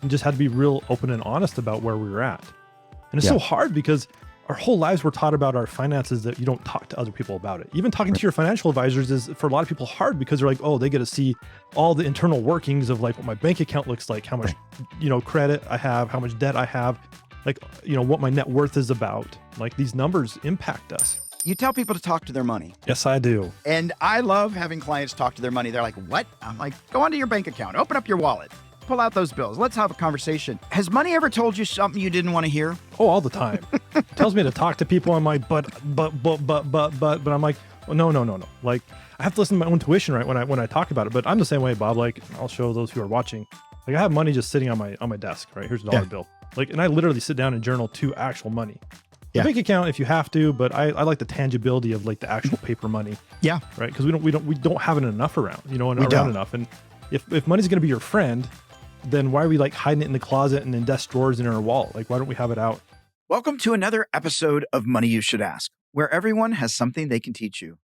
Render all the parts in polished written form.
and just had to be real open and honest about where we were at. And it's Yeah. so hard because our whole lives we're taught about our finances that you don't talk to other people about it. Even talking to your financial advisors is for a lot of people hard because they're like, oh, they get to see all the internal workings of like what my bank account looks like, how much, credit I have, how much debt I have, like, what my net worth is about. Like these numbers impact us. You tell people to talk to their money. Yes, I do. And I love having clients talk to their money. They're like, what? I'm like, go onto your bank account, open up your wallet, pull out those bills. Let's have a conversation. Has money ever told you something you didn't want to hear? Oh, all the time. Tells me to talk to people. I'm like, but I'm like, oh, no. Like I have to listen to my own intuition, right? When I talk about it, but I'm the same way, Bob. Like I'll show those who are watching. Like I have money just sitting on my desk, right? Here's a dollar bill. Like, and I literally sit down and journal to actual money. The bank account if you have to, but I like the tangibility of like the actual paper money. Yeah. Right. Because we don't have it enough around, enough. And if money's going to be your friend, then why are we like hiding it in the closet and in desk drawers and in our wallet? Like, why don't we have it out? Welcome to another episode of Money You Should Ask, where everyone has something they can teach you.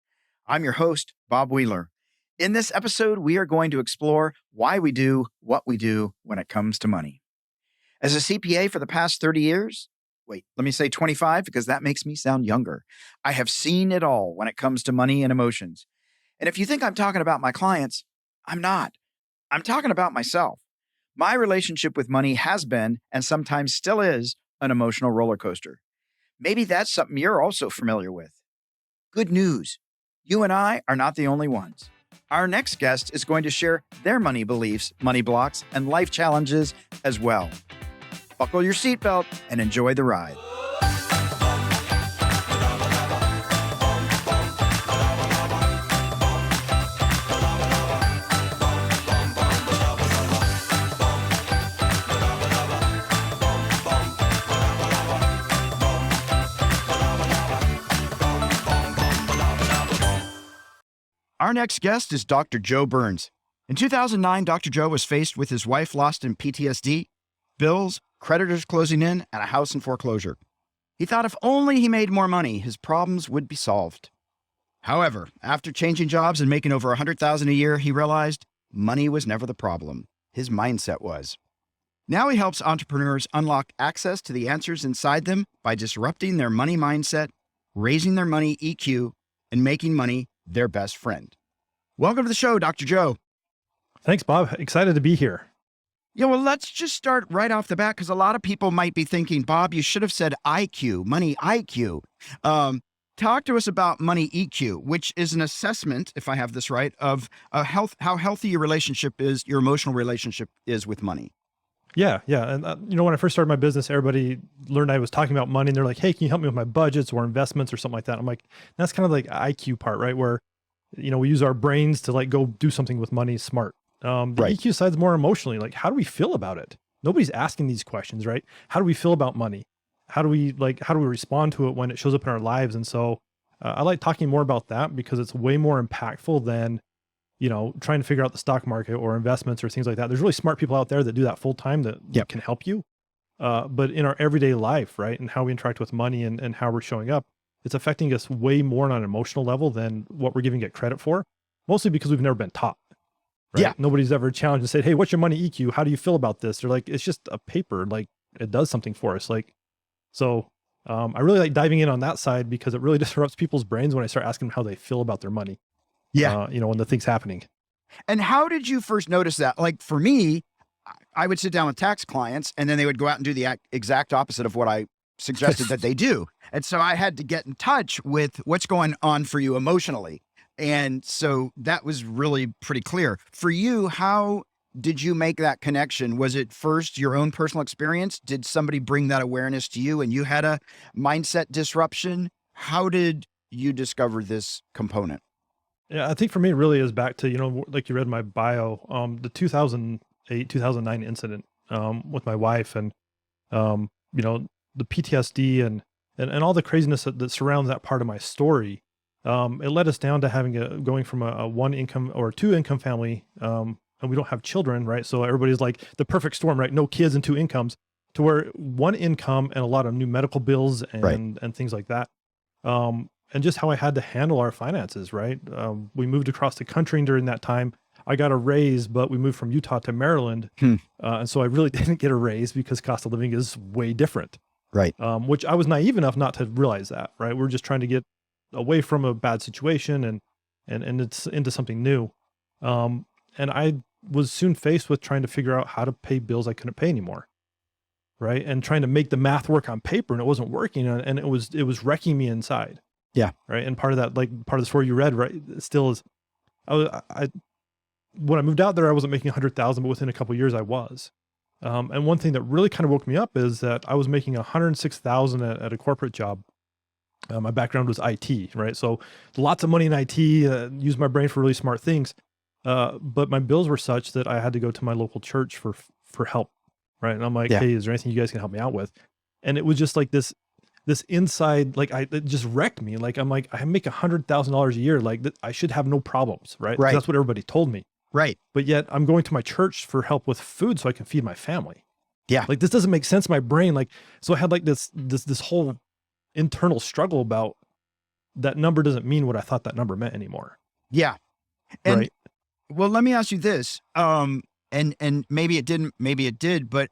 I'm your host, Bob Wheeler. In this episode, we are going to explore why we do what we do when it comes to money. As a CPA for the past 30 years, wait, let me say 25 because that makes me sound younger. I have seen it all when it comes to money and emotions. And if you think I'm talking about my clients, I'm not. I'm talking about myself. My relationship with money has been, and sometimes still is, an emotional roller coaster. Maybe that's something you're also familiar with. Good news. You and I are not the only ones. Our next guest is going to share their money beliefs, money blocks, and life challenges as well. Buckle your seatbelt and enjoy the ride. Our next guest is Dr. Joe Burns. In 2009, Dr. Joe was faced with his wife lost in PTSD, bills, creditors closing in, and a house in foreclosure. He thought if only he made more money, his problems would be solved. However, after changing jobs and making over $100,000 a year, he realized money was never the problem. His mindset was. Now he helps entrepreneurs unlock access to the answers inside them by disrupting their money mindset, raising their money EQ, and making money their best friend. Welcome to the show, Dr. Joe. Thanks, Bob. Excited to be here. Yeah, well, let's just start right off the bat because a lot of people might be thinking, Bob, you should have said IQ, money IQ. Talk to us about money EQ, which is an assessment, if I have this right, of how healthy your relationship is, your emotional relationship is with money. Yeah. And when I first started my business, everybody learned I was talking about money and they're like, hey, can you help me with my budgets or investments or something like that? I'm like, that's kind of like IQ part, right? Where, we use our brains to like go do something with money smart. The EQ side's more emotionally, like, how do we feel about it? Nobody's asking these questions, right? How do we feel about money? How do we respond to it when it shows up in our lives? And so I like talking more about that because it's way more impactful than, trying to figure out the stock market or investments or things like that. There's really smart people out there that do that full time that can help you. But in our everyday life, right? And how we interact with money and how we're showing up, it's affecting us way more on an emotional level than what we're giving it credit for, mostly because we've never been taught. Right? Yeah. Nobody's ever challenged and said, hey, what's your money EQ? How do you feel about this? They're like, it's just a paper. Like it does something for us. Like, so I really like diving in on that side because it really disrupts people's brains when I start asking them how they feel about their money. Yeah. When the thing's happening. And how did you first notice that? Like for me, I would sit down with tax clients and then they would go out and do the exact opposite of what I suggested that they do. And so I had to get in touch with what's going on for you emotionally. And so that was really pretty clear. For you, how did you make that connection? Was it first your own personal experience? Did somebody bring that awareness to you and you had a mindset disruption? How did you discover this component? Yeah, I think for me, it really is back to, like you read in my bio, the 2008, 2009 incident with my wife and, the PTSD and all the craziness that surrounds that part of my story. It led us down to going from a one income or two income family, and we don't have children, right? So everybody's like the perfect storm, right? No kids and two incomes, to where one income and a lot of new medical bills and things like that. And just how I had to handle our finances, right? We moved across the country during that time. I got a raise, but we moved from Utah to Maryland. And so I really didn't get a raise because cost of living is way different. Right. Which I was naive enough not to realize that, right? We're just trying to get away from a bad situation and it's into something new. And I was soon faced with trying to figure out how to pay bills I couldn't pay anymore. Right. And trying to make the math work on paper, and it wasn't working, and it was wrecking me inside. Yeah. Right. And part of that, like part of the story you read, right, still is, I when I moved out there, I wasn't making 100,000, but within a couple of years I was. And one thing that really kind of woke me up is that I was making 106,000 at a corporate job. My background was IT, right? So lots of money in IT, use my brain for really smart things. But my bills were such that I had to go to my local church for help. Right. And I'm like, hey, is there anything you guys can help me out with? And it was just like this inside, like it just wrecked me. Like, I'm like, I make $100,000 a year. Like I should have no problems. Right. Right. That's what everybody told me. Right. But yet I'm going to my church for help with food so I can feed my family. Yeah. Like this doesn't make sense in my brain. Like, so I had like this whole internal struggle about that number doesn't mean what I thought that number meant anymore. Yeah. And right. Well, let me ask you this. And maybe it didn't, maybe it did, but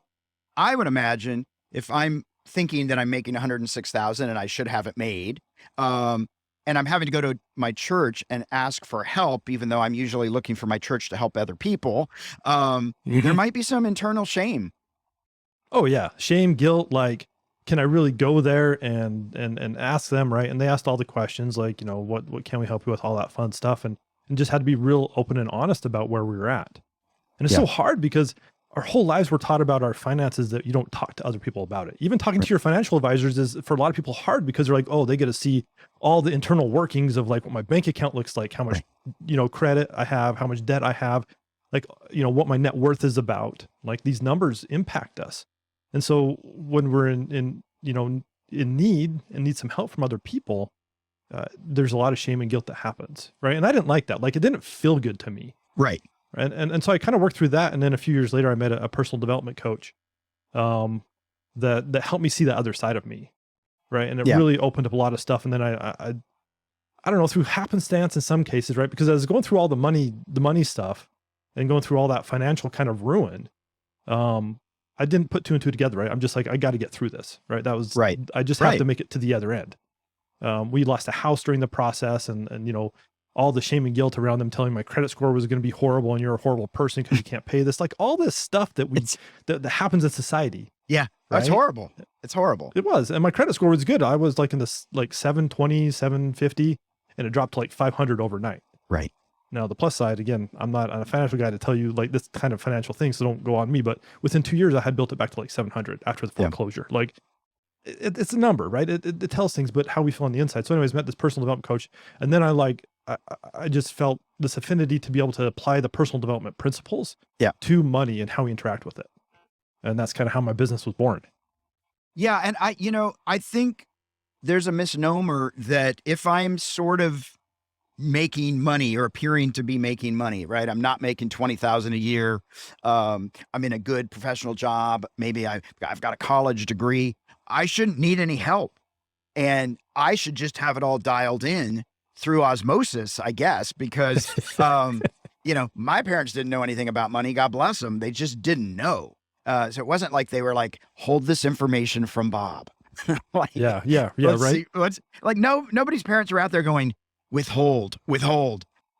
I would imagine if I'm thinking that I'm making 106,000 and I should have it made, and I'm having to go to my church and ask for help, even though I'm usually looking for my church to help other people, there might be some internal shame. Oh yeah. Shame, guilt. Like, can I really go there and ask them? Right. And they asked all the questions like, what can we help you with, all that fun stuff. And just had to be real open and honest about where we were at. And it's so hard because our whole lives we're taught about our finances that you don't talk to other people about it. Even talking to your financial advisors is for a lot of people hard because they're like, oh, they get to see all the internal workings of like what my bank account looks like, how much, credit I have, how much debt I have, like, what my net worth is about. Like these numbers impact us. And so when we're in need and need some help from other people, there's a lot of shame and guilt that happens. Right. And I didn't like that. Like it didn't feel good to me. Right. And so I kind of worked through that. And then a few years later, I met a personal development coach that helped me see the other side of me. Right. And it really opened up a lot of stuff. And then I don't know, through happenstance in some cases, right? Because I was going through all the money stuff and going through all that financial kind of ruin. I didn't put two and two together, right? I'm just like, I got to get through this, right? That was right. I just have to make it to the other end. We lost a house during the process and all the shame and guilt around them telling my credit score was going to be horrible and you're a horrible person because you can't pay this. Like all this stuff that happens in society. Yeah. Right? That's horrible. It's horrible. It was. And my credit score was good. I was like in this like 720, 750, and it dropped to like 500 overnight. Right. Now the plus side, again, I'm not a financial guy to tell you like this kind of financial thing, so don't go on me. But within 2 years, I had built it back to like 700 after the foreclosure. Yeah. Like it's a number, right? It tells things, but how we feel on the inside. So anyways, met this personal development coach. And then I just felt this affinity to be able to apply the personal development principles to money and how we interact with it. And that's kind of how my business was born. Yeah. And I think there's a misnomer that if I'm sort of making money or appearing to be making money, right? I'm not making 20,000 a year. I'm in a good professional job. Maybe I've got a college degree. I shouldn't need any help. And I should just have it all dialed in through osmosis, I guess, because, my parents didn't know anything about money. God bless them. They just didn't know. So it wasn't like they were like, hold this information from Bob. Like, yeah. Right. Nobody's parents are out there going, withhold.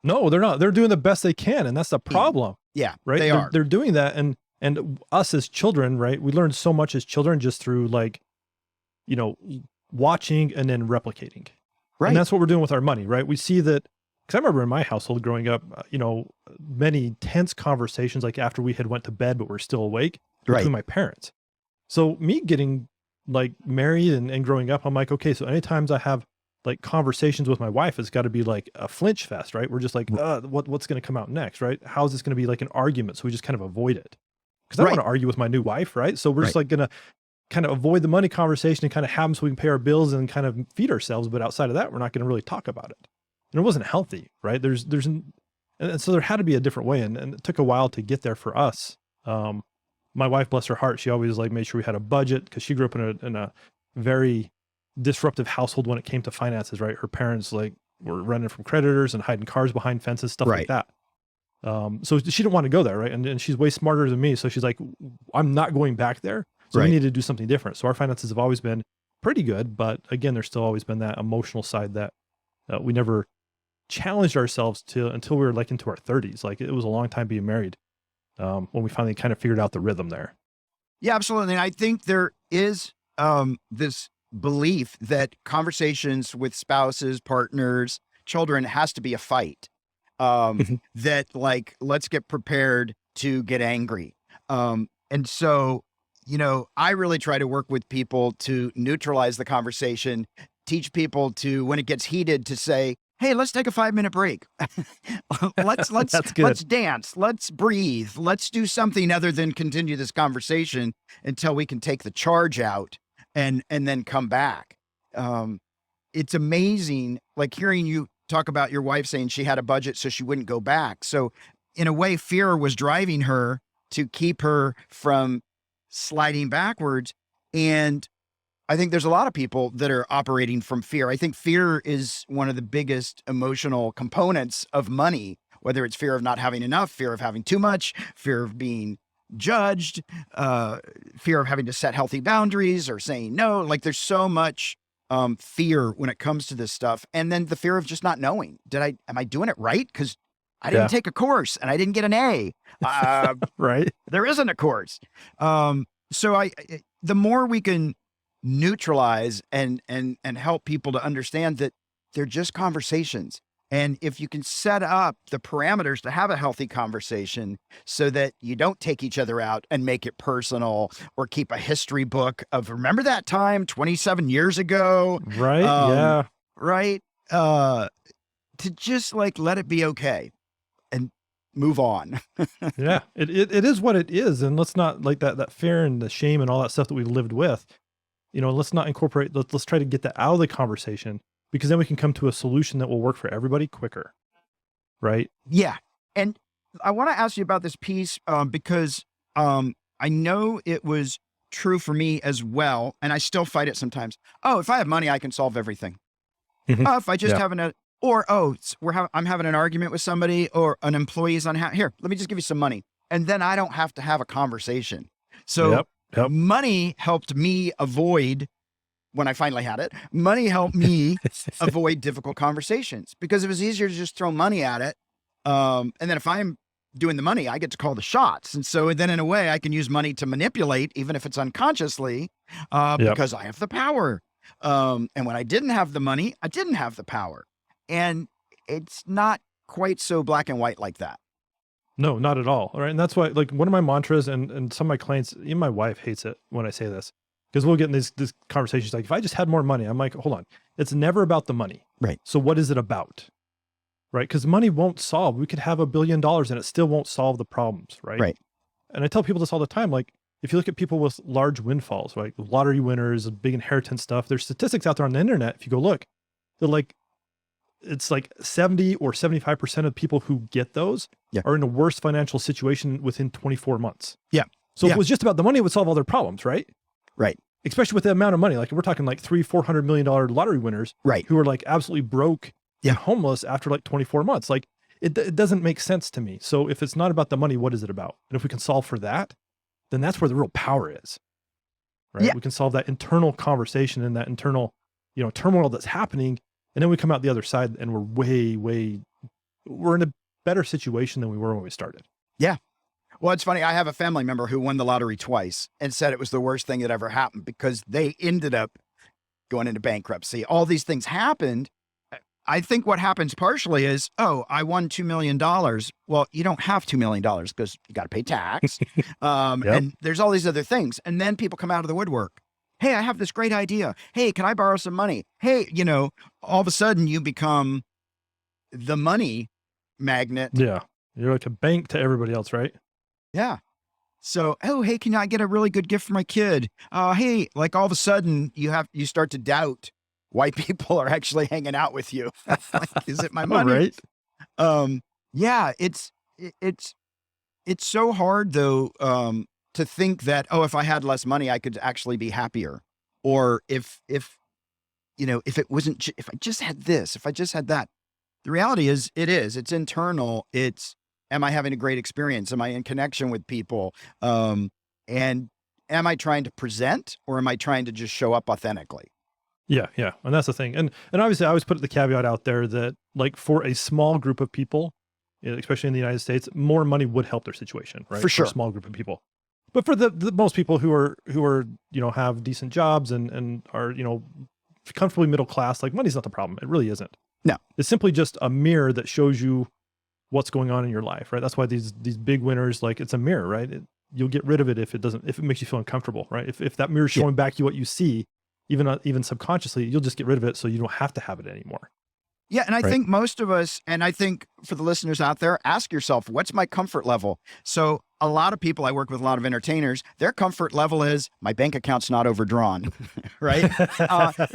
No, they're not. They're doing the best they can. And that's the problem. Yeah. Right. They are. They're doing that. And us as children, right. We learned so much as children just through like, watching and then replicating. Right. And that's what we're doing with our money, right? We see that, because I remember in my household growing up, many tense conversations, like after we had went to bed, but we're still awake between my parents. So me getting like married and growing up, I'm like, okay, so anytime I have like conversations with my wife, it's got to be like a flinch fest, right? We're just like, what's going to come out next, right? How's this going to be like an argument? So we just kind of avoid it. Because I don't want to argue with my new wife, right? So we're just like going to kind of avoid the money conversation and kind of have them so we can pay our bills and kind of feed ourselves. But outside of that, we're not going to really talk about it. And it wasn't healthy, right? And so there had to be a different way. And it took a while to get there for us. My wife, bless her heart, she always like made sure we had a budget because she grew up in a very disruptive household when it came to finances, right? Her parents like were running from creditors and hiding cars behind fences, stuff like that. So she didn't want to go there, right? And she's way smarter than me. So she's like, I'm not going back there. So we Right. need to do something different. So our finances have always been pretty good, but again, there's still always been that emotional side that we never challenged ourselves to until we were like into our 30s. Like it was a long time being married when we finally kind of figured out the rhythm there. Yeah, absolutely. And I think there is this belief that conversations with spouses, partners, children has to be a fight. That like, let's get prepared to get angry. And so, I really try to work with people to neutralize the conversation, teach people to, when it gets heated, to say, hey, let's take a 5-minute break. That's good. Let's dance. Let's breathe. Let's do something other than continue this conversation until we can take the charge out and then come back. It's amazing, like hearing you talk about your wife saying she had a budget so she wouldn't go back. So in a way, fear was driving her to keep her from sliding backwards. And I think there's a lot of people that are operating from fear. I think fear is one of the biggest emotional components of money, whether it's fear of not having enough, fear of having too much, fear of being judged, fear of having to set healthy boundaries or saying no. Like there's so much fear when it comes to this stuff. And then the fear of just not knowing, am I doing it right? Because I didn't take a course and I didn't get an A. Right. There isn't a course. So the more we can neutralize and help people to understand that they're just conversations. And if you can set up the parameters to have a healthy conversation so that you don't take each other out and make it personal or keep a history book of, remember that time 27 years ago? Right. Yeah. Right. To just like, let it be okay and move on. Yeah. It is what it is. And let's not like that fear and the shame and all that stuff that we've lived with, let's not incorporate, let's try to get that out of the conversation, because then we can come to a solution that will work for everybody quicker. Right. Yeah. And I want to ask you about this piece because I know it was true for me as well. And I still fight it sometimes. Oh, if I have money, I can solve everything. Oh, if I just have I'm having an argument with somebody or an employee is unhappy. Here, let me just give you some money. And then I don't have to have a conversation. So Yep. money helped me avoid, when I finally had it, money helped me avoid difficult conversations because it was easier to just throw money at it. And then if I'm doing the money, I get to call the shots. And so then in a way I can use money to manipulate, even if it's unconsciously, because I have the power. And when I didn't have the money, I didn't have the power. And it's not quite so black and white like that. No, not at all. All right. And that's why, like, one of my mantras, and some of my clients, even my wife hates it when I say this, because we'll get in these conversations like, if I just had more money, I'm like, hold on, it's never about the money. Right. So what is it about? Right. Because money won't solve. We could have $1 billion and it still won't solve the problems. Right. Right. And I tell people this all the time. Like, if you look at people with large windfalls, right, lottery winners, big inheritance stuff, there's statistics out there on the internet. If you go look, they're like, it's like 70 or 75% of people who get those are in a worse financial situation within 24 months. Yeah. So if it was just about the money, it would solve all their problems, right? Right. Especially with the amount of money. Like we're talking like $300-400 million lottery winners, right, who are like absolutely broke and homeless after like 24 months. Like it doesn't make sense to me. So if it's not about the money, what is it about? And if we can solve for that, then that's where the real power is, right? Yeah. We can solve that internal conversation and that internal, turmoil that's happening. And then we come out the other side and we're in a better situation than we were when we started. Yeah. Well, it's funny. I have a family member who won the lottery twice and said it was the worst thing that ever happened because they ended up going into bankruptcy. All these things happened. I think what happens partially is, I won $2 million. Well, you don't have $2 million because you got to pay tax. And there's all these other things. And then people come out of the woodwork. Hey, I have this great idea. Hey, can I borrow some money? Hey, all of a sudden you become the money magnet. Yeah. You're like a bank to everybody else, right? Yeah. So, hey, can I get a really good gift for my kid? Hey, like all of a sudden you start to doubt why people are actually hanging out with you. Like, is it my money? Right. Yeah, it's so hard though, to think that, if I had less money, I could actually be happier. Or if it wasn't, if I just had this, if I just had that. The reality is it's internal. And Am I having a great experience? Am I in connection with people? And am I trying to present, or am I trying to just show up authentically? Yeah, yeah. And that's the thing. And obviously I always put the caveat out there that like for a small group of people, especially in the United States, more money would help their situation, right? For sure. A small group of people. But for the most people who are, have decent jobs and are, comfortably middle class, like money's not the problem. It really isn't. No. It's simply just a mirror that shows you what's going on in your life, right? That's why these big winners, like it's a mirror, right? You'll get rid of it if it makes you feel uncomfortable, right? If that mirror's showing back you what you see, even subconsciously, you'll just get rid of it so you don't have to have it anymore. Yeah. And I think most of us, and I think for the listeners out there, ask yourself, what's my comfort level? So a lot of people, I work with a lot of entertainers, their comfort level is my bank account's not overdrawn, right?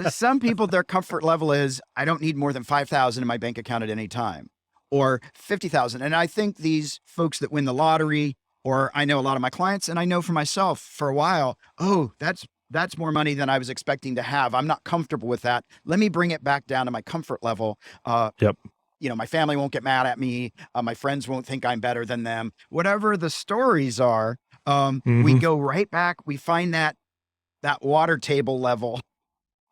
Some people, their comfort level is I don't need more than 5,000 in my bank account at any time, or 50,000. And I think these folks that win the lottery, or I know a lot of my clients, and I know for myself for a while, oh, that's more money than I was expecting to have. I'm not comfortable with that. Let me bring it back down to my comfort level. Yep. My family won't get mad at me. My friends won't think I'm better than them. Whatever the stories are, we go right back. We find that water table level.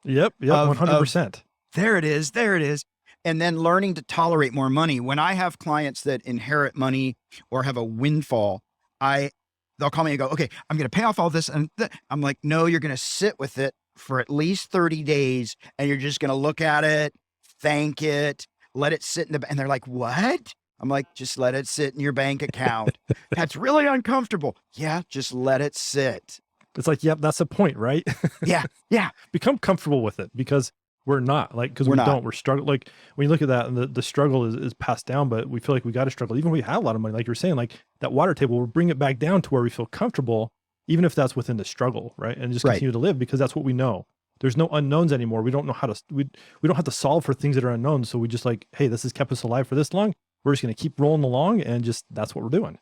Yep. 100%. There it is. And then learning to tolerate more money. When I have clients that inherit money or have a windfall, they'll call me and go, okay, I'm going to pay off all this. And I'm like, no, you're going to sit with it for at least 30 days. And you're just going to look at it, thank it, let it sit in and they're like, what? I'm like, just let it sit in your bank account. That's really uncomfortable. Yeah. Just let it sit. It's like, yep, that's the point, right? Yeah. Yeah. Become comfortable with it, because we're not, like, because we're struggling. Like when you look at that, and the struggle is passed down, but we feel like we got to struggle. Even if we have a lot of money, like you're saying, like that water table, we'll bring it back down to where we feel comfortable, even if that's within the struggle, right? And just continue to live, because that's what we know. There's no unknowns anymore. We don't know how to, we don't have to solve for things that are unknown. So we just like, hey, this has kept us alive for this long. We're just going to keep rolling along, and just, that's what we're doing.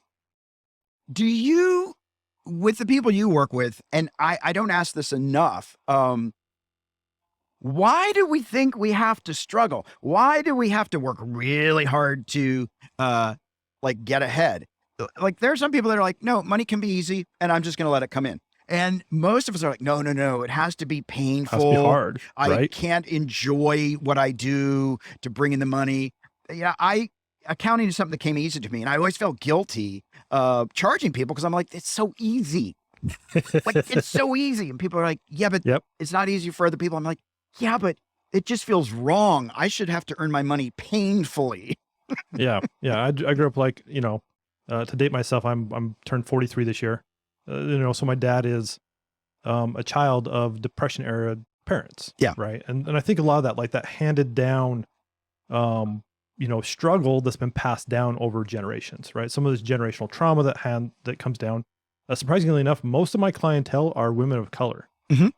Do you, with the people you work with, and I don't ask this enough, why do we think we have to struggle? Why do we have to work really hard to get ahead? Like there are some people that are like, no, money can be easy and I'm just going to let it come in. And most of us are like, no, it has to be painful. It has to be hard, right? I can't enjoy what I do to bring in the money. Yeah, accounting is something that came easy to me. And I always felt guilty charging people, because I'm like, it's so easy. Like it's so easy. And people are like, yeah, but it's not easy for other people. I'm like, yeah, but it just feels wrong. I should have to earn my money painfully. Yeah. I grew up like, to date myself, I'm turned 43 this year. So my dad is a child of Depression era parents. Yeah. Right. And I think a lot of that, like that handed down, struggle that's been passed down over generations, right? Some of this generational trauma that comes down. Surprisingly enough, most of my clientele are women of color. Mm-hmm.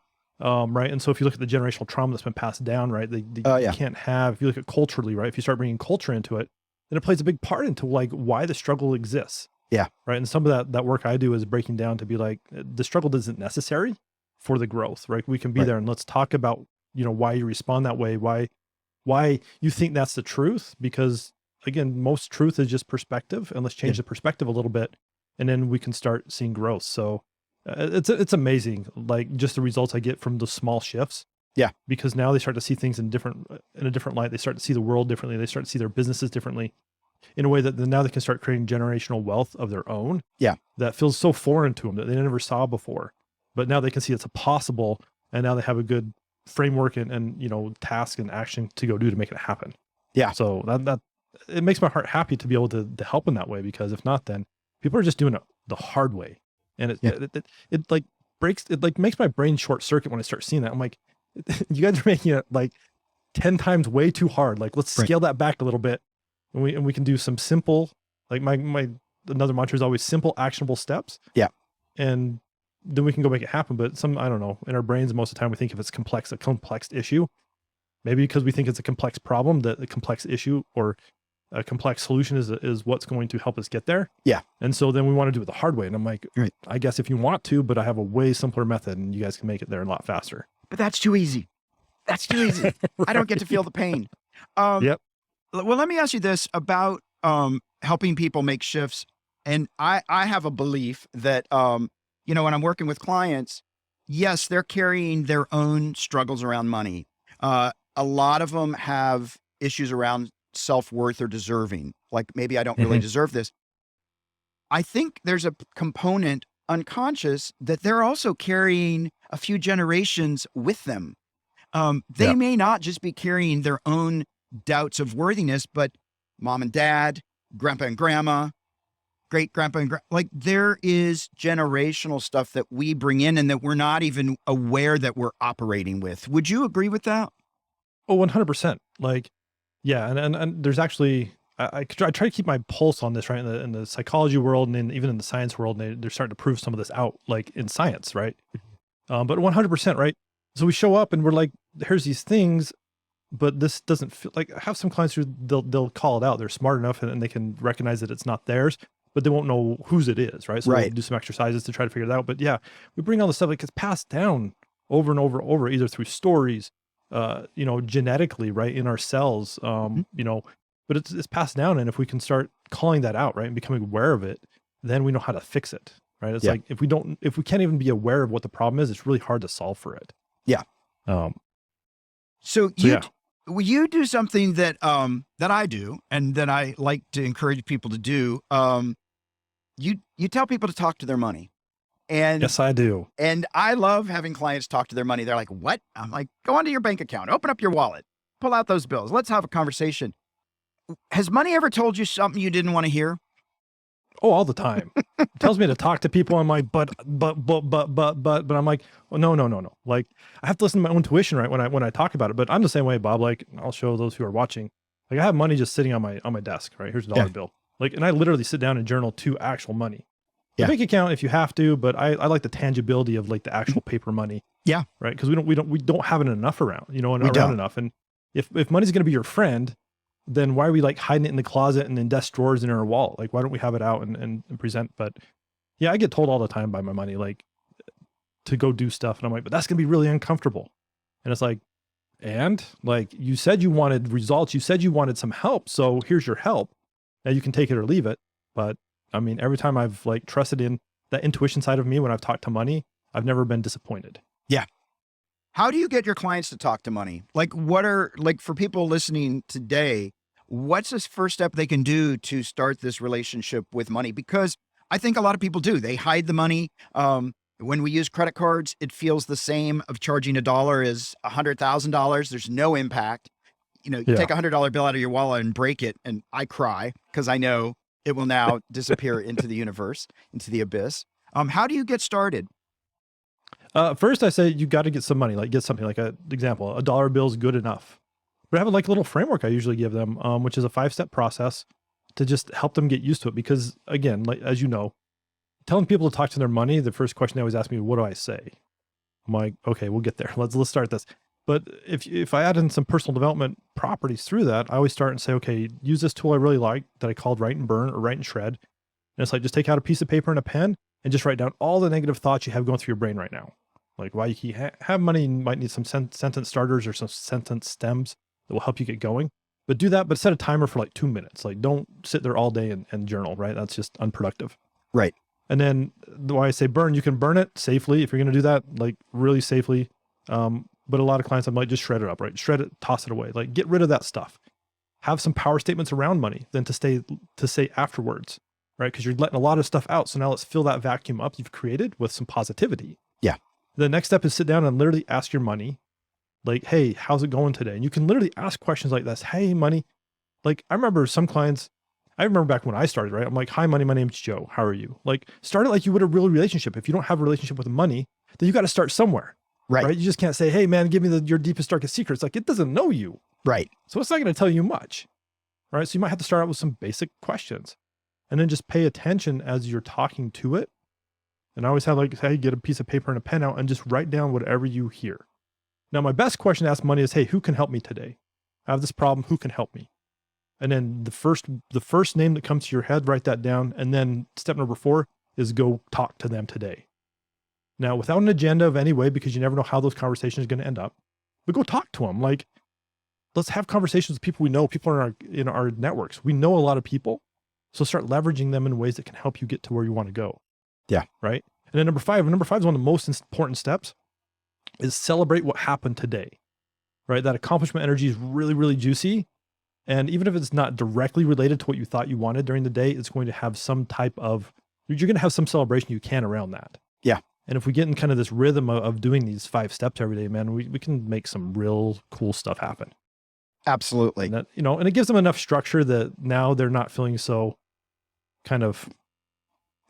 Right. And so if you look at the generational trauma that's been passed down, right, you can't have, if you look at culturally, right, if you start bringing culture into it, then it plays a big part into like why the struggle exists. Yeah. Right. And some of that work I do is breaking down to be like, the struggle isn't necessary for the growth, right? We can be there, and let's talk about, why you respond that way, why you think that's the truth, because again, most truth is just perspective, and let's change the perspective a little bit, and then we can start seeing growth. So it's amazing, like just the results I get from the small shifts. Yeah. Because now they start to see things in a different light. They start to see the world differently. They start to see their businesses differently in a way that now they can start creating generational wealth of their own. Yeah. That feels so foreign to them that they never saw before, but now they can see it's possible. And now they have a good framework and task and action to go do to make it happen. Yeah. So that it makes my heart happy to be able to help in that way, because if not, then people are just doing it the hard way. And it like breaks, it like makes my brain short circuit when I start seeing that. I'm like, you guys are making it like 10 times way too hard. Like, let's scale that back a little bit. And we can do some simple, like my another mantra is always simple, actionable steps. Yeah. And then we can go make it happen. But I don't know, in our brains, most of the time we think if it's a complex issue, maybe because we think it's a complex problem, that a complex issue or a complex solution is what's going to help us get there. Yeah. And so then we want to do it the hard way. And I'm like, I guess if you want to, but I have a way simpler method and you guys can make it there a lot faster. But that's too easy. That's too easy. I don't get to feel the pain. Yep. Well, let me ask you this about helping people make shifts. And I have a belief that, you know, when I'm working with clients, yes, they're carrying their own struggles around money. A lot of them have issues around self-worth or deserving. Like maybe I don't really Mhm. deserve this. I think there's a component unconscious that they're also carrying a few generations with them. They Yeah. may not just be carrying their own doubts of worthiness, but mom and dad, grandpa and grandma, great grandpa and like there is generational stuff that we bring in and that we're not even aware that we're operating with. Would you agree with that? Oh, 100%. Like, yeah. And there's actually, I try to keep my pulse on this, right? In the psychology world and even in the science world, and they're starting to prove some of this out, like in science, right? But 100%, right? So we show up and we're like, here's these things, but this doesn't feel like. I have some clients who they'll call it out. They're smart enough and they can recognize that it's not theirs, but they won't know whose it is, right? So they'll Right. do some exercises to try to figure it out. But yeah, we bring all this stuff like it's passed down over and over and over, either through stories, you know, genetically, right, in our cells, Mhm. you know, but it's passed down. And if we can start calling that out, right, and becoming aware of it, then we know how to fix it, right? It's Yeah. like if we can't even be aware of what the problem is, it's really hard to solve for it. Yeah. Um, So so yeah. you do something that that I do and that I like to encourage people to do. You tell people to talk to their money. And Yes, I do. I love having clients talk to their money. They're like, "What?" I'm like, "Go onto your bank account, open up your wallet, pull out those bills. Let's have a conversation." Has money ever told you something you didn't want to hear? Oh, all the time. It tells me to talk to people. I'm like, but I'm like, oh, no, no, no, no. Like I have to listen to my own intuition, right? When I talk about it, but I'm the same way, Bob. Like I'll show those who are watching. Like I have money just sitting on my desk, right? Here's a dollar Yeah. bill. Like, and I literally sit down and journal to actual money. The Yeah. bank account if you have to, but I like the tangibility of like the actual paper money. Yeah. Right. Because we don't have it enough around, you know, and We around don't. enough. And if money's gonna be your friend, then why are we like hiding it in the closet and in desk drawers and in our wallet? Like, why don't we have it out and present? But yeah, I get told all the time by my money, like to go do stuff. And I'm like, but that's going to be really uncomfortable. And it's like, and like you said, you wanted results. You said you wanted some help. So here's your help. Now you can take it or leave it. But I mean, every time I've like trusted in that intuition side of me, when I've talked to money, I've never been disappointed. Yeah. How do you get your clients to talk to money? Like what are like for people listening today, what's this first step they can do to start this relationship with money? Because I think a lot of people do. They hide the money. When we use credit cards, it feels the same of charging $1 as $100,000. There's no impact. You know, you Yeah. take $100 bill out of your wallet and break it, and I cry because I know it will now disappear into the universe, into the abyss. How do you get started? First I say, you got to get some money, like get something like a example, a dollar bill is good enough. But I have like a little framework I usually give them, which is a 5-step process to just help them get used to it. Because again, like, as you know, telling people to talk to their money, the first question they always ask me, what do I say? I'm like, okay, we'll get there. Let's start this. But if I add in some personal development properties through that, I always start and say, okay, use this tool I really like that I called Write and Burn or Write and Shred. And it's like, just take out a piece of paper and a pen and just write down all the negative thoughts you have going through your brain right now. Like why you have money, you might need some sentence starters or some sentence stems that will help you get going. But do that, but set a timer for like 2 minutes. Like don't sit there all day and journal, right? That's just unproductive. Right. And then why I say burn, you can burn it safely if you're going to do that, like really safely. But a lot of clients, I'm like, just shred it up, right? Shred it, toss it away. Like get rid of that stuff. Have some power statements around money then to say afterwards, right? Because you're letting a lot of stuff out. So now let's fill that vacuum up you've created with some positivity. Yeah. The next step is sit down and literally ask your money, like, hey, how's it going today? And you can literally ask questions like this. Hey, money. Like I remember some clients, I remember back when I started, right? I'm like, hi, money. My name's Joe. How are you? Like start it like you would a real relationship. If you don't have a relationship with the money, then you got to start somewhere. Right. You just can't say, hey man, give me your deepest, darkest secrets. Like it doesn't know you. Right. So it's not going to tell you much. Right. So you might have to start out with some basic questions and then just pay attention as you're talking to it. And I always have like, hey, get a piece of paper and a pen out and just write down whatever you hear. Now, my best question to ask money is, hey, who can help me today? I have this problem. Who can help me? And then the first name that comes to your head, write that down. And then step number 4 is go talk to them today. Now, without an agenda of any way, because you never know how those conversations are going to end up, but go talk to them. Like, let's have conversations with people we know, people in our networks. We know a lot of people. So start leveraging them in ways that can help you get to where you want to go. Yeah. Right. And then number five is one of the most important steps is celebrate what happened today. Right. That accomplishment energy is really, really juicy. And even if it's not directly related to what you thought you wanted during the day, it's going to have some type of, you're going to have some celebration you can around that. Yeah. And if we get in kind of this rhythm of doing these 5 steps every day, man, we can make some real cool stuff happen. Absolutely. And that, and it gives them enough structure that now they're not feeling so kind of,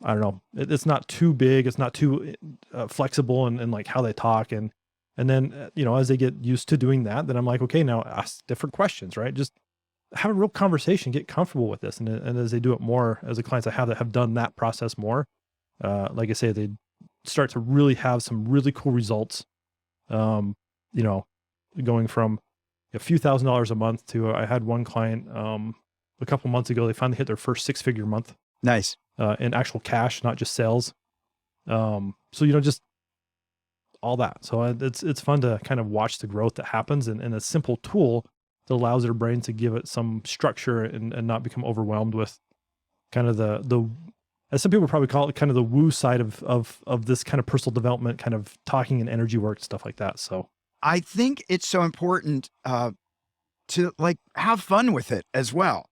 I don't know, it's not too big. It's not too flexible in like how they talk. And then, as they get used to doing that, then I'm like, okay, now ask different questions, right? Just have a real conversation, get comfortable with this. And as they do it more, as the clients I have that have done that process more, like I say, they start to really have some really cool results. Going from a few $1,000s a month to, I had one client a couple months ago, they finally hit their first 6-figure month. Nice. In actual cash, not just sales. So, just all that. So it's fun to kind of watch the growth that happens and a simple tool that allows their brain to give it some structure and not become overwhelmed with kind of the as some people probably call it, kind of the woo side of this kind of personal development, kind of talking and energy work, stuff like that. So I think it's so important to like have fun with it as well.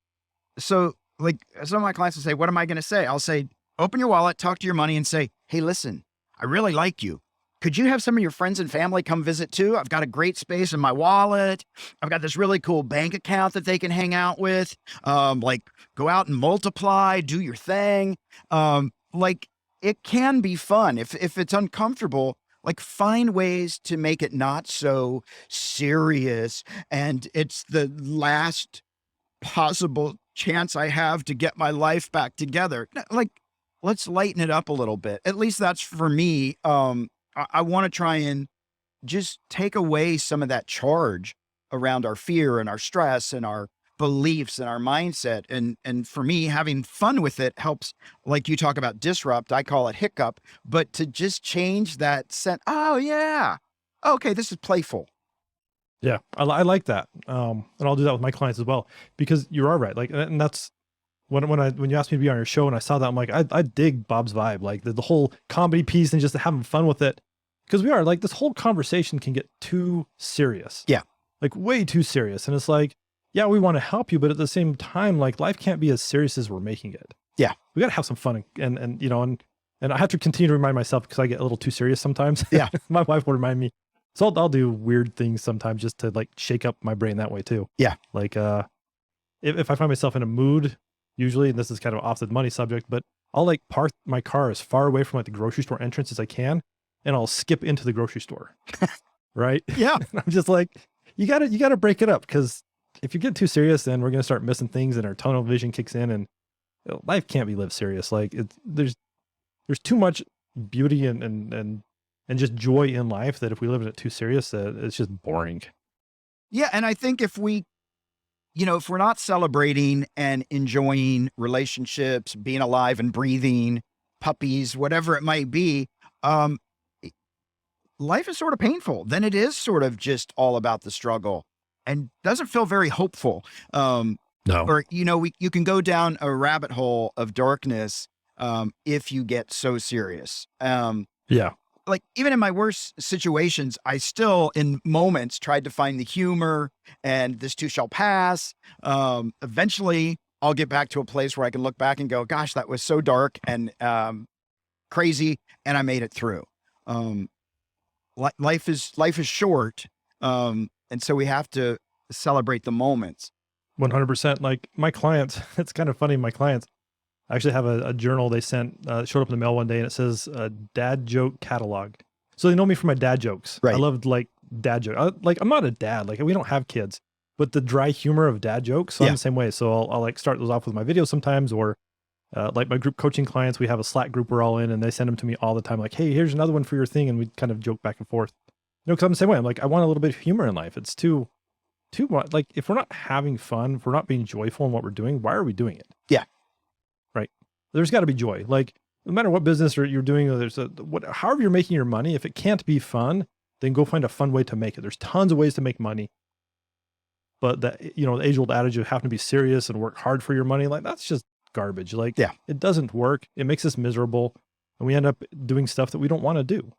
So like some of my clients will say, what am I going to say? I'll say, open your wallet, talk to your money and say, hey, listen, I really like you. Could you have some of your friends and family come visit too? I've got a great space in my wallet. I've got this really cool bank account that they can hang out with. Like go out and multiply, do your thing. Like it can be fun. If it's uncomfortable, like find ways to make it not so serious. And it's the last possible chance I have to get my life back together. Like, let's lighten it up a little bit. At least that's for me. I want to try and just take away some of that charge around our fear and our stress and our beliefs and our mindset. And for me, having fun with it helps, like you talk about disrupt, I call it hiccup, but to just change that sense. Oh yeah. Okay. This is playful. yeah, I like that. And I'll do that with my clients as well, because you are right. Like, and that's when you asked me to be on your show and I saw that, I'm like, I dig Bob's vibe, like the whole comedy piece and just having fun with it. Because we are like, this whole conversation can get too serious. Yeah. Like way too serious. And it's like, yeah, we want to help you, but at the same time, like life can't be as serious as we're making it. Yeah. We got to have some fun and I have to continue to remind myself because I get a little too serious sometimes. Yeah. My wife will remind me. So I'll do weird things sometimes just to like shake up my brain that way too. Yeah. Like, if I find myself in a mood, usually, and this is kind of off the money subject, but I'll like park my car as far away from like the grocery store entrance as I can. And I'll skip into the grocery store. Right. Yeah. I'm just like, you gotta break it up. Because if you get too serious, then we're going to start missing things and our tunnel vision kicks in and life can't be lived serious. Like there's too much beauty and just joy in life that if we live in it too serious, it's just boring. Yeah. And I think if we're not celebrating and enjoying relationships, being alive and breathing, puppies, wwhatever it might be, life is sort of painful. Then it is sort of just all about the struggle and doesn't feel very hopeful. No. Or, you can go down a rabbit hole of darkness if you get so serious. Yeah. Like even in my worst situations, I still in moments tried to find the humor and this too shall pass. Eventually I'll get back to a place where I can look back and go, gosh, that was so dark and crazy. And I made it through. Life is short. And so we have to celebrate the moments. 100%. Like my clients, it's kind of funny. My clients actually have a journal they sent, showed up in the mail one day and it says dad joke catalog. So they know me for my dad jokes. Right. I loved like dad jokes. Like I'm not a dad, like we don't have kids, but the dry humor of dad jokes. So I'm the same way. So I'll like start those off with my videos sometimes, or like my group coaching clients, we have a Slack group we're all in and they send them to me all the time. Like, hey, here's another one for your thing. And we kind of joke back and forth, cause I'm the same way. I'm like, I want a little bit of humor in life. It's too much. Like if we're not having fun, if we're not being joyful in what we're doing, why are we doing it? Yeah. Right. There's got to be joy. Like no matter what business you're doing, however you're making your money, if it can't be fun, then go find a fun way to make it. There's tons of ways to make money. But the age old adage of having to be serious and work hard for your money, like that's just garbage. Like, Yeah. it doesn't work. It makes us miserable, and we end up doing stuff that we don't want to do.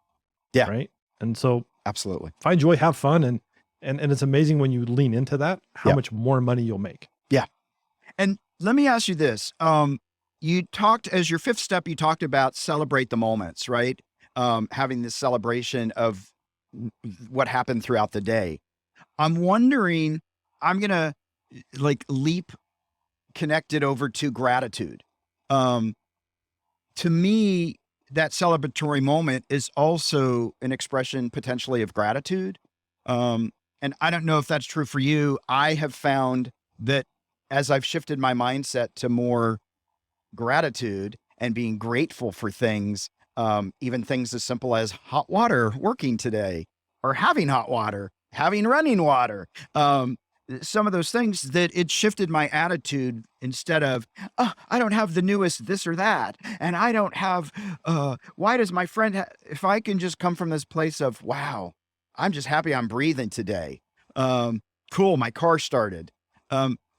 Yeah. Right. And so Absolutely. find joy, have fun. And it's amazing when you lean into that, how much more money you'll make. Yeah. And let me ask you this. You talked, as your fifth step, you talked about celebrate the moments, right? Having this celebration of what happened throughout the day. I'm wondering, I'm going to like leap connected over to gratitude. To me, that celebratory moment is also an expression potentially of gratitude. And I don't know if that's true for you. I have found that as I've shifted my mindset to more gratitude and being grateful for things, even things as simple as hot water working today, or having hot water, having running water, some of those things, that it shifted my attitude. Instead of, oh, I don't have the newest this or that, and I don't have, why does my friend, if I can just come from this place of, wow, I'm just happy I'm breathing today. Cool, my car started.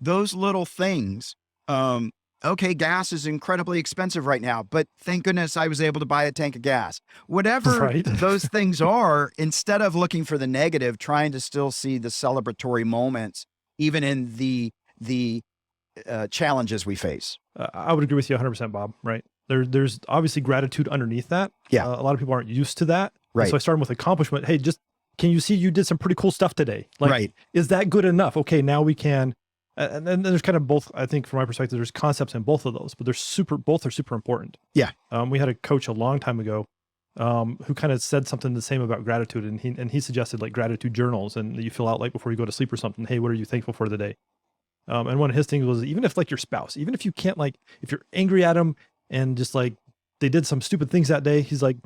Those little things, okay, gas is incredibly expensive right now, but thank goodness I was able to buy a tank of gas. Whatever Right. those things are, instead of looking for the negative, trying to still see the celebratory moments, even in the challenges we face. I would agree with you 100%, Bob. Right. There's obviously gratitude underneath that. Yeah. A lot of people aren't used to that. Right. And so I started with accomplishment. Hey, just, can you see you did some pretty cool stuff today? Like, Right. Is that good enough? Okay, now we can. And then there's kind of both, I think from my perspective, there's concepts in both of those, but both are super important. Yeah. We had a coach a long time ago who kind of said something the same about gratitude. And he suggested like gratitude journals, and that you fill out like before you go to sleep or something. Hey, what are you thankful for today? And one of his things was, even if like your spouse, even if you can't, like, if you're angry at them and just like they did some stupid things that day, he's like,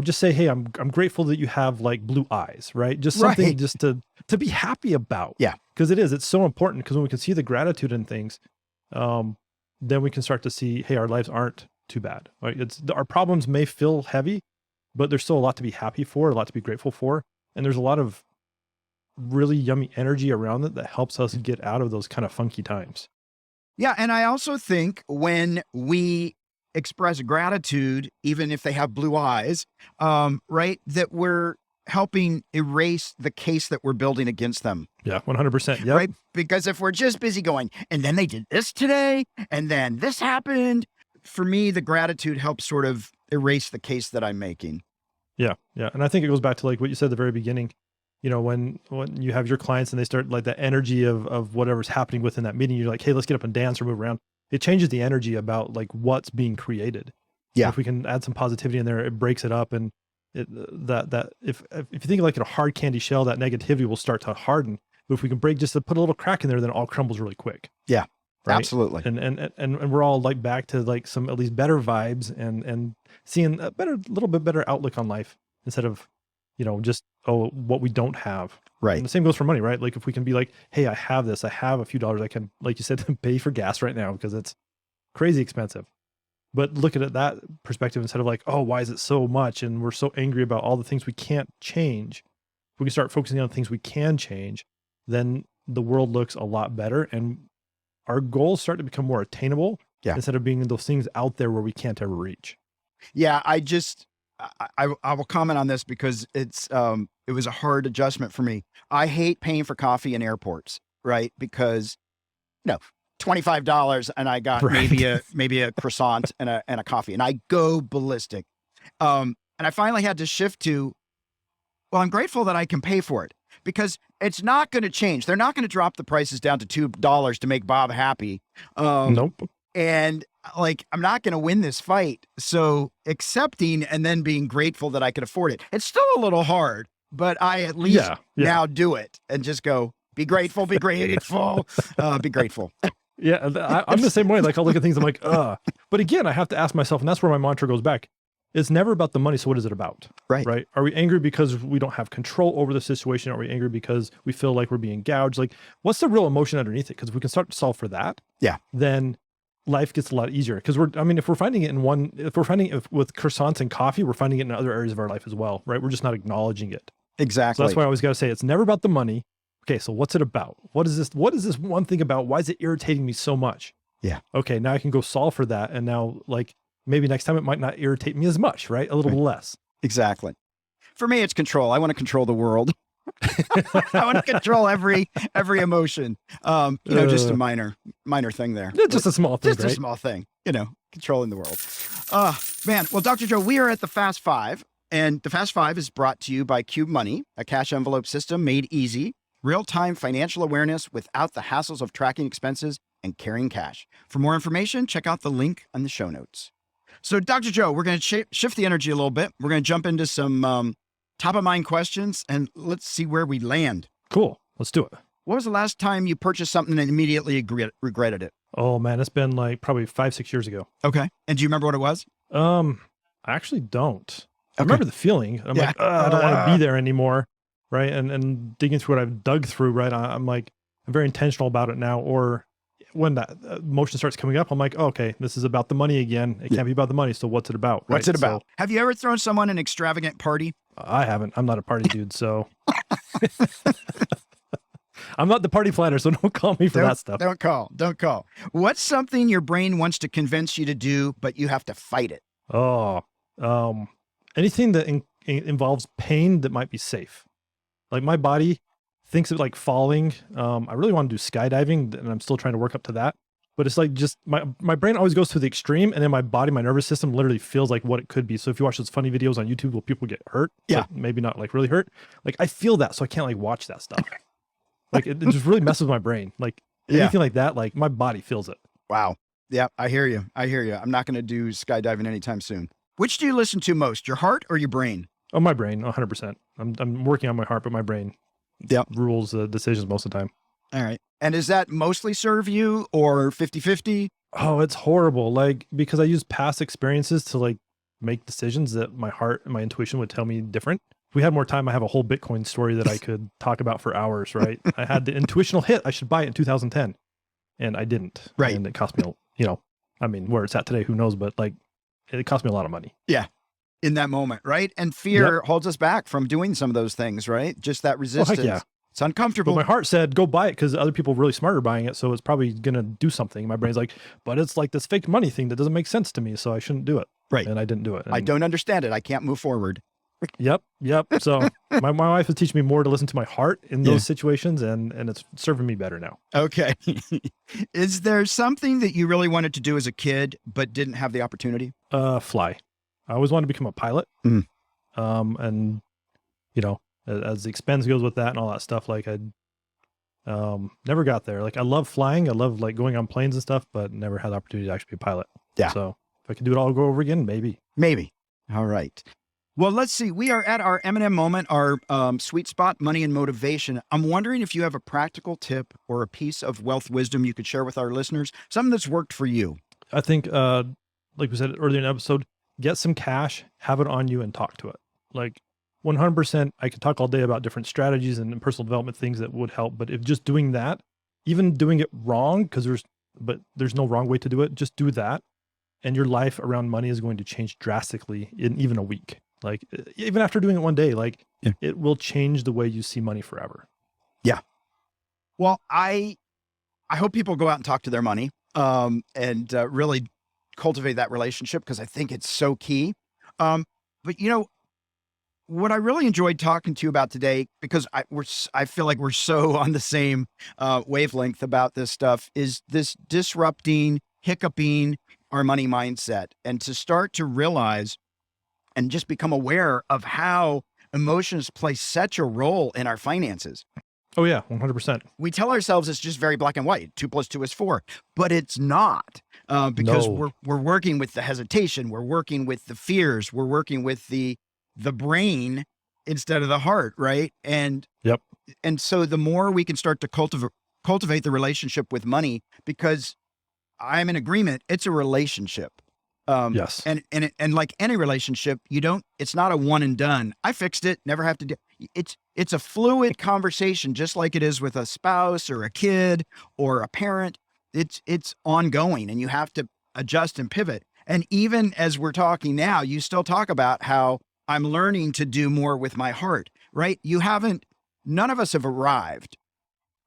just say, hey, I'm grateful that you have like blue eyes, right? Just something Right. just to be happy about. Yeah. Because it's so important, because when we can see the gratitude in things, then we can start to see, hey, our lives aren't too bad, right? Our problems may feel heavy, but there's still a lot to be happy for, a lot to be grateful for. And there's a lot of really yummy energy around it that helps us get out of those kind of funky times. Yeah. And I also think when we express gratitude, even if they have blue eyes, right, that we're helping erase the case that we're building against them. Yeah, 100%. Yep. Right. Because if we're just busy going, and then they did this today, and then this happened, for me, the gratitude helps sort of erase the case that I'm making. Yeah. Yeah. And I think it goes back to like what you said at the very beginning, when you have your clients and they start like the energy of whatever's happening within that meeting, you're like, hey, let's get up and dance or move around. It changes the energy about like what's being created. Yeah. If we can add some positivity in there, it breaks it up. And if you think of like a hard candy shell, that negativity will start to harden. But if we can just to put a little crack in there, then it all crumbles really quick. Yeah, right? Absolutely. And we're all like back to like some at least better vibes and seeing a little bit better outlook on life, instead of, just, what we don't have. Right. And the same goes for money, right? Like if we can be like, hey, I have this, I have a few dollars, I can, like you said, pay for gas right now because it's crazy expensive. But look at it that perspective, instead of like, oh, why is it so much? And we're so angry about all the things we can't change. If we can start focusing on things we can change, then the world looks a lot better, and our goals start to become more attainable. Yeah. Instead of being those things out there where we can't ever reach. Yeah. I will comment on this because it was a hard adjustment for me. I hate paying for coffee in airports, right? Because, $25 and I got Right. maybe a croissant and a coffee, and I go ballistic. And I finally had to shift to, well, I'm grateful that I can pay for it, because it's not going to change. They're not going to drop the prices down to $2 to make Bob happy. Nope. And like, I'm not going to win this fight. So accepting and then being grateful that I could afford it. It's still a little hard, but I at least now do it and just go, be grateful, be grateful, be grateful. Yeah, I'm the same way. Like I'll look at things, I'm like, but again, I have to ask myself, and that's where my mantra goes back. It's never about the money. So what is it about? Right. Right. Are we angry because we don't have control over the situation? Are we angry because we feel like we're being gouged? Like, what's the real emotion underneath it? Because if we can start to solve for that, then life gets a lot easier. Because if we're finding it with croissants and coffee, we're finding it in other areas of our life as well. Right. We're just not acknowledging it. Exactly. So that's why I always got to say, it's never about the money. Okay, so what's it about? What is this one thing about? Why is it irritating me so much? Yeah. Okay, now I can go solve for that. And now like maybe next time it might not irritate me as much, right? A little less. Exactly. For me, it's control. I want to control the world. I want to control every emotion. Just a minor thing there. Just a small thing, Just a small thing, controlling the world. Man. Well, Dr. Joe, we are at the Fast Five, and the Fast Five is brought to you by Cube Money, a cash envelope system made easy, real-time financial awareness without the hassles of tracking expenses and carrying cash. For more information, check out the link on the show notes. So, Dr. Joe, we're going to shift the energy a little bit. We're going to jump into some top of mind questions, and let's see where we land. Cool. Let's do it. What was the last time you purchased something and immediately regretted it? Oh man, it's been like probably 5-6 years ago. Okay. And do you remember what it was? I actually don't. I remember the feeling. I'm like, I don't want to be there anymore. Right. And digging through what I've dug through, right. I'm like, I'm very intentional about it now. Or when that emotion starts coming up, I'm like, oh, okay, this is about the money again. It can't be about the money. So what's it about? Right? What's it about? So, have you ever thrown someone an extravagant party? I haven't. I'm not a party dude. So I'm not the party planner. So don't call me for that stuff. Don't call. What's something your brain wants to convince you to do, but you have to fight it? Oh, anything that involves pain that might be safe. Like my body thinks of like falling. I really want to do skydiving, and I'm still trying to work up to that. But it's like just my brain always goes to the extreme, and then my body, my nervous system literally feels like what it could be. So if you watch those funny videos on YouTube where people get hurt, but maybe not like really hurt, like I feel that, so I can't like watch that stuff. Like it just really messes with my brain. Like anything like that, like my body feels it. Wow. Yeah, I hear you. I'm not going to do skydiving anytime soon. Which do you listen to most, your heart or your brain? Oh, my brain, 100%. I'm working on my heart, but my brain rules the decisions most of the time. All right. And does that mostly serve you or 50-50? Oh, it's horrible. Like, because I use past experiences to like make decisions that my heart and my intuition would tell me different. If we had more time, I have a whole Bitcoin story that I could talk about for hours, right? I had the intuitional hit. I should buy it in 2010 and I didn't. Right. And it cost me, I mean, where it's at today, who knows, but like it cost me a lot of money. Yeah. In that moment, right? And fear holds us back from doing some of those things, right? Just that resistance. Oh, heck yeah. It's uncomfortable. But my heart said, go buy it because other people really smart are buying it. So it's probably going to do something. My brain's like, but it's like this fake money thing that doesn't make sense to me. So I shouldn't do it. Right. And I didn't do it. And I don't understand it. I can't move forward. Yep. So my wife is teaching me more to listen to my heart in those situations. And it's serving me better now. Okay. Is there something that you really wanted to do as a kid, but didn't have the opportunity? Fly. I always wanted to become a pilot. Mm. And as the expense goes with that and all that stuff, like I never got there. Like I love flying. I love like going on planes and stuff, but never had the opportunity to actually be a pilot. Yeah. So if I could do it all over again, maybe. All right. Well, let's see. We are at our M&M moment, our sweet spot, money and motivation. I'm wondering if you have a practical tip or a piece of wealth wisdom you could share with our listeners, something that's worked for you. I think, like we said earlier in the episode, get some cash, have it on you and talk to it. Like 100%, I could talk all day about different strategies and personal development things that would help. But if just doing that, even doing it wrong, there's no wrong way to do it, just do that. And your life around money is going to change drastically in even a week. Like even after doing it one day, it will change the way you see money forever. Yeah. Well, I hope people go out and talk to their money and really cultivate that relationship because I think it's so key. But what I really enjoyed talking to you about today, because I feel like we're so on the same wavelength about this stuff, is this disrupting, hiccuping our money mindset, and to start to realize and just become aware of how emotions play such a role in our finances. Oh yeah, 100%. We tell ourselves it's just very black and white. 2 + 2 is 4, but it's not because we're working with the hesitation. We're working with the fears. We're working with the brain instead of the heart. Right. And so the more we can start to cultivate the relationship with money, because I'm in agreement, it's a relationship. Yes. And like any relationship, it's not a one and done. I fixed it, never have to do it's a fluid conversation, just like it is with a spouse or a kid or a parent. It's ongoing and you have to adjust and pivot. And even as we're talking now, you still talk about how I'm learning to do more with my heart, right? None of us have arrived.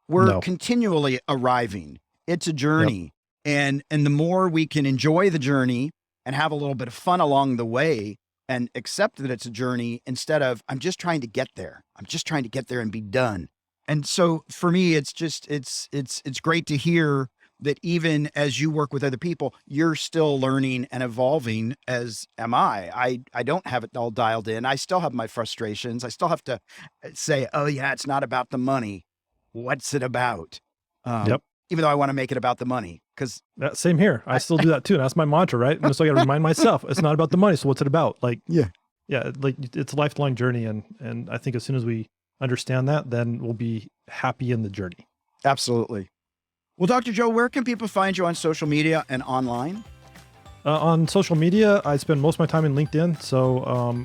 We're continually arriving. It's a journey. And the more we can enjoy the journey and have a little bit of fun along the way and accept that it's a journey instead of, I'm just trying to get there. I'm just trying to get there and be done. And so for me, it's just, it's great to hear that even as you work with other people, you're still learning and evolving, as am I. I don't have it all dialed in. I still have my frustrations. I still have to say, oh yeah, it's not about the money. What's it about? Yep. Even though I want to make it about the money, because Same here. I still do that too. And that's my mantra, right? And so I got to remind myself, it's not about the money. So what's it about? Like, yeah, like it's a lifelong journey. And I think as soon as we understand that, then we'll be happy in the journey. Absolutely. Well, Dr. Joe, where can people find you on social media and online? On social media, I spend most of my time in LinkedIn. So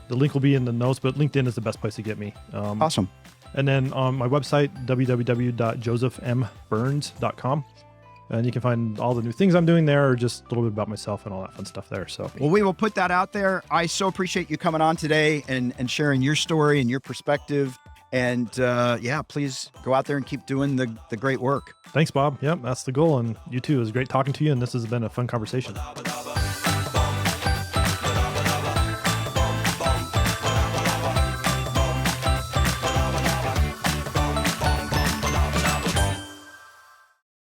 the link will be in the notes, but LinkedIn is the best place to get me. Awesome. And then on my website, www.josephmburns.com. And you can find all the new things I'm doing there, or just a little bit about myself and all that fun stuff there. So, well, we will put that out there. I so appreciate you coming on today and sharing your story and your perspective. And yeah, please go out there and keep doing the great work. Thanks, Bob. Yep, that's the goal. And you too. It was great talking to you. And this has been a fun conversation.